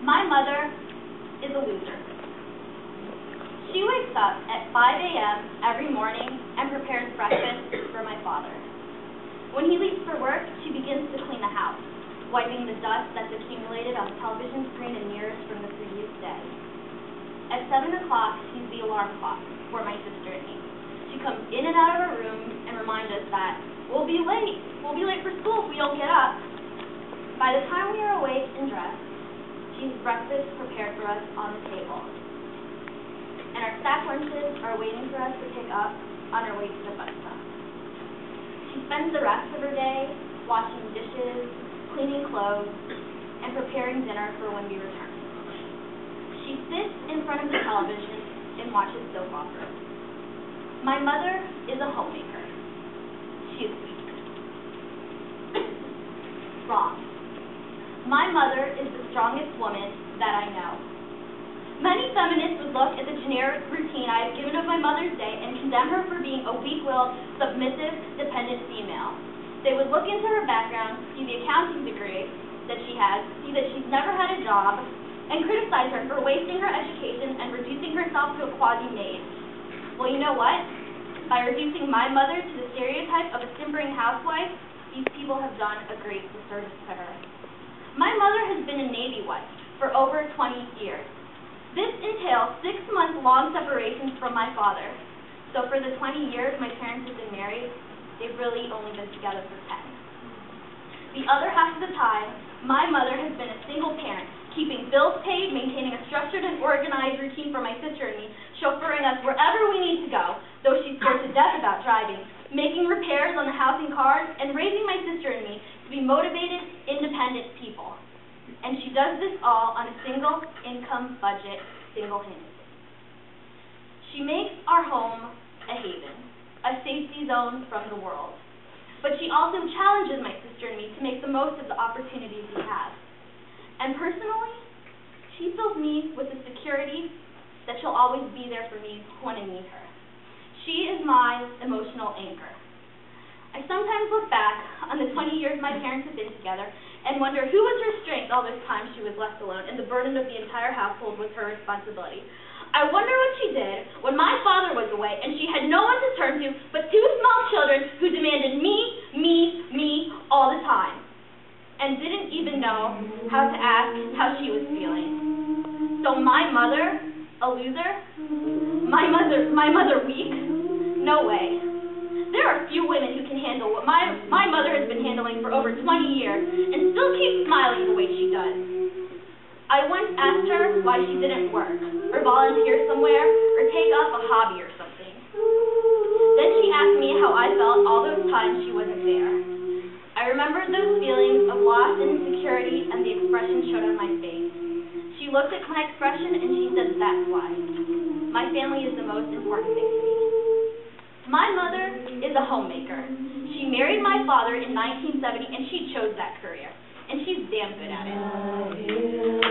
My mother is a loser. She wakes up at 5 a.m. every morning and prepares breakfast for my father. When he leaves for work, she begins to clean the house, wiping the dust that's accumulated on the television screen and mirrors from the previous day. At 7 o'clock, she's the alarm clock for my sister and me. She comes in and out of her room and reminds us that we'll be late. We'll be late for school if we don't get up. By the time we are awake and dressed, she has breakfast prepared for us on the table. And our stacked lunches are waiting for us to pick up on our way to the bus stop. She spends the rest of her day washing dishes, cleaning clothes, and preparing dinner for when we return. She sits in front of the television and watches soap operas. My mother is a homemaker. She is weak. Wrong. My mother is the strongest woman that I know. Many feminists would look at the generic routine I have given of my Mother's Day and condemn her for being a weak-willed, submissive, dependent female. They would look into her background, see the accounting degree that she has, see that she's never had a job, and criticize her for wasting her education and reducing herself to a quasi-maid. Well, you know what? By reducing my mother to the stereotype of a simpering housewife, these people have done a great disservice to her. My mother has been a Navy wife for over 20 years. This entails 6-month-long separations from my father. So for the 20 years my parents have been married, they've really only been together for 10. The other half of the time, my mother has been a single parent, keeping bills paid, maintaining a structured and organized routine for my sister and me, chauffeuring us wherever we need to go, though she's scared to death about driving, making repairs on the house and cars, and raising my sister and me to be motivated, independent people. And she does this all on a single income budget, single-handedly. She makes our home a haven, a safety zone from the world. But she also challenges my sister and me to make the most of the opportunities we have. And personally, she fills me with the security that she'll always be there for me when I need her. She is my emotional anchor. I sometimes look back on the 20 years my parents have been together and wonder who was her strength all this time she was left alone and the burden of the entire household was her responsibility. I wonder what she did when my father was away and she had no one to turn to but 2 small children who demanded me all the time and didn't even know how to ask how she was feeling. So my mother, a loser? My mother weak? No way. There are few women who can handle what my mother has been handling for over 20 years and still keep smiling the way she does. I once asked her why she didn't work, or volunteer somewhere, or take up a hobby or something. Then she asked me how I felt all those times she wasn't there. I remembered those feelings of loss and insecurity and the expression showed on my face. She looked at my expression and she said that's why. My family is the most important thing to me. My mother is a homemaker. She married my father in 1970 and she chose that career. And she's damn good at it.